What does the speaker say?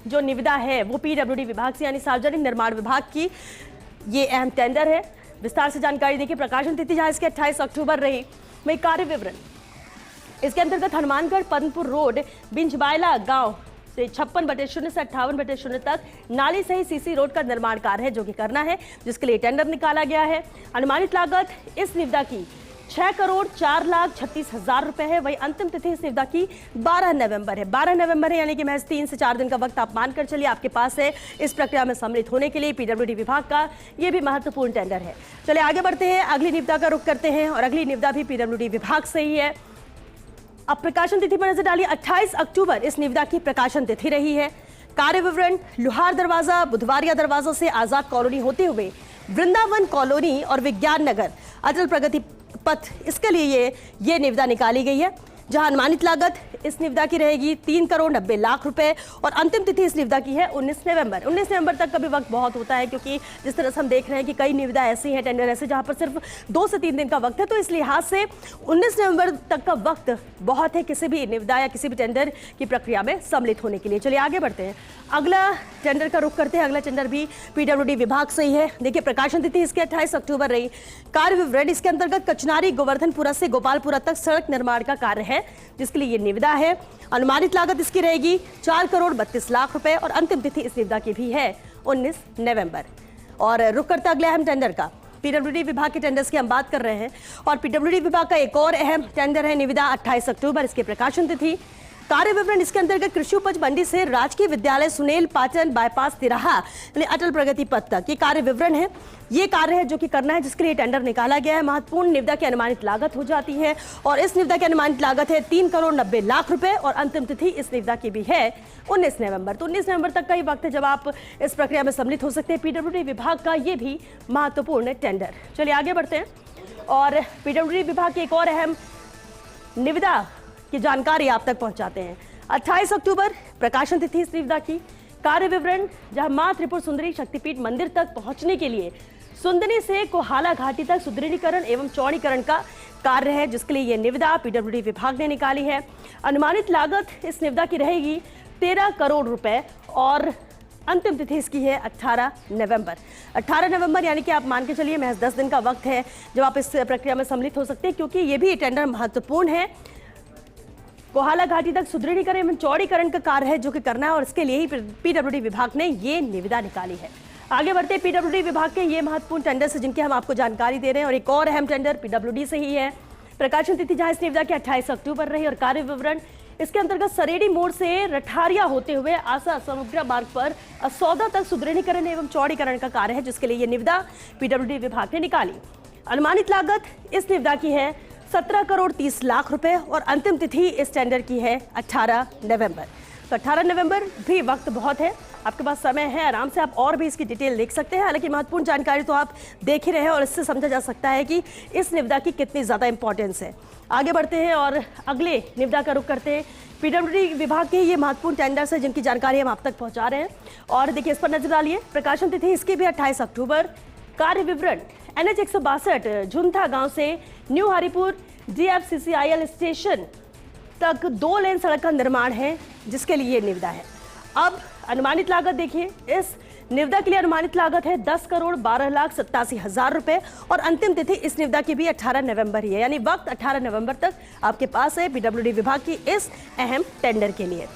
जो निविदा है वो पीडब्ल्यूडी विभाग से यानी सार्वजनिक निर्माण विभाग की ये अहम टेंडर है। विस्तार से जानकारी देखिए। प्रकाशन तिथि जहां इसके 28 अक्टूबर रही। वही कार्य विवरण इसके अंतर्गत हनुमानगढ़ पद्मपुर रोड बिंजबायला गांव से 56/0 से 58/0 तक नाली सही सीसी रोड का निर्माण कार्य है जो कि करना है, जिसके लिए टेंडर निकाला गया है। अनुमानित लागत इस निविदा की 6,04,36,000 रुपए है। वही अंतिम तिथि इस निविदा की 12 नवंबर है। 12 नवंबर है यानी कि महज 3 से 4 दिन का वक्त आप मानकर चलिए आपके पास है इस प्रक्रिया में सम्मिलित होने के लिए। पीडब्ल्यूडी विभाग का यह भी महत्वपूर्ण टेंडर है। चलिए आगे बढ़ते हैं, अगली निविदा का रुख करते हैं और अगली निविदा भी पीडब्ल्यूडी विभाग से ही है। अब प्रकाशन तिथि पर नजर डालिए। 28 अक्टूबर इस निविदा की प्रकाशन तिथि रही है। कार्य विवरण लुहार दरवाजा बुधवारिया दरवाजा से आजाद कॉलोनी होते हुए वृंदावन कॉलोनी और विज्ञान नगर अटल प्रगति पथ, इसके लिए ये निविदा निकाली गई है, जहां अनुमानित लागत इस निविदा की रहेगी 3,90,00,000 रुपए और अंतिम तिथि इस निविदा की है 19 नवंबर। 19 नवंबर तक का भी वक्त बहुत होता है, क्योंकि जिस तरह से हम देख रहे हैं कि कई निविदा ऐसी हैं, टेंडर ऐसे जहां पर सिर्फ 2 से 3 दिन का वक्त है, तो इस लिहाज से 19 नवंबर तक का वक्त बहुत है किसी भी निविदा या किसी भी टेंडर की प्रक्रिया में सम्मिलित होने के लिए। चलिए आगे बढ़ते हैं, अगला टेंडर का रुख करते हैं। अगला टेंडर भी पीडब्ल्यूडी विभाग से ही है। देखिए प्रकाशन तिथि इसके 28 अक्टूबर रही। कार्य विवरण इसके अंतर्गत कचनारी गोवर्धनपुरा से गोपालपुरा तक सड़क निर्माण का कार्य है, जिसके लिए ये निविदा है। अनुमानित लागत इसकी रहेगी 4,32,00,000 रुपए और अंतिम तिथि इस निविदा की भी है 19 नवंबर। और रुक करते अगले अहम टेंडर का। पीडब्ल्यूडी विभाग के टेंडर्स की हम बात कर रहे हैं और पीडब्ल्यूडी विभाग का एक और अहम टेंडर है निविदा 28 अक्टूबर इसकी प्रकाशन तिथि। कार्य विवरण इसके अंतर्गत कृषि उपज मंडी से राजकीय विद्यालय सुनेल पाटन बाईपास तिराहा यानी अटल प्रगति पथ तक ये कार्य विवरण है। ये कार्य है जो कि करना है, जिसके लिए टेंडर निकाला गया है। महत्वपूर्ण निविदा की अनुमानित लागत हो जाती है और इस निविदा की अनुमानित लागत है 3,90,00,000 रुपए और अंतिम तिथि इस निविदा की भी है 19 नवंबर। तो 19 नवंबर तक का ही वक्त है जब आप इस प्रक्रिया में सम्मिलित हो सकते हैं। पीडब्ल्यूडी विभाग का ये भी महत्वपूर्ण टेंडर। चलिए आगे बढ़ते हैं और पीडब्ल्यूडी विभाग की एक और अहम निविदा की जानकारी आप तक पहुंचाते हैं। 28 अक्टूबर प्रकाशन तिथि इस निविदा की। कार्य विवरण जहां मां त्रिपुर सुंदरी शक्तिपीठ मंदिर तक पहुंचने के लिए सुंदनी से कोहाला घाटी तक सुदृढ़ीकरण एवं चौड़ीकरण का कार्य है, जिसके लिए यह निविदा पीडब्ल्यूडी विभाग ने निकाली है। अनुमानित लागत इस निविदा की रहेगी 13 करोड़ रुपए और अंतिम तिथि इसकी है 18 नवंबर। 18 नवंबर यानी कि आप मान के चलिए महज 10 दिन का वक्त है जब आप इस प्रक्रिया में सम्मिलित हो सकते हैं, क्योंकि ये भी टेंडर महत्वपूर्ण है। कोहाला घाटी तक सुदृढ़ीकरण एवं चौड़ीकरण का कार्य है जो कि करना है और इसके लिए ही पीडब्ल्यूडी विभाग ने ये निविदा निकाली है। आगे बढ़ते हैं पीडब्ल्यूडी विभाग के ये महत्वपूर्ण टेंडर से जिनकी हम आपको जानकारी दे रहे हैं और एक और अहम टेंडर पीडब्ल्यूडी से ही है। प्रकाशन तिथि जहां इस निविदा की 28 अक्टूबर रही और कार्य विवरण इसके अंतर्गत सरेडी मोड़ से रठारिया होते हुए आसा समुद्र मार्ग पर असौदा तक सुदृढ़ीकरण एवं चौड़ीकरण का कार्य है, जिसके लिए ये निविदा पीडब्ल्यूडी विभाग ने निकाली। अनुमानित लागत इस निविदा की है 17,30,00,000 रुपए और अंतिम तिथि इस टेंडर की है 18 नवंबर। तो 18 नवंबर भी वक्त बहुत है, आपके पास समय है, आराम से आप और भी इसकी डिटेल देख सकते हैं। हालांकि महत्वपूर्ण जानकारी तो आप देख ही रहे हैं और इससे समझा जा सकता है कि इस निविदा की कितनी ज़्यादा इंपॉर्टेंस है। आगे बढ़ते हैं और अगले निविदा का रुख करते हैं। पीडब्ल्यूडी विभाग के ये महत्वपूर्ण टेंडर्स हैं जिनकी जानकारी हम आप तक पहुँचा रहे हैं और देखिए इस पर नजर डालिए। प्रकाशन तिथि इसकी भी 28 अक्टूबर। कार्य विवरण NH 162 झुंथा गांव से न्यू हरिपुर DFCCIL स्टेशन तक 2 लेन सड़क का निर्माण है, जिसके लिए ये निविदा है। अब अनुमानित लागत देखिए, इस निविदा के लिए अनुमानित लागत है 10,12,87,000 रुपए और अंतिम तिथि इस निविदा की भी 18 नवंबर ही है, यानी वक्त 18 नवंबर तक आपके पास है पीडब्ल्यूडी विभाग की इस अहम टेंडर के लिए।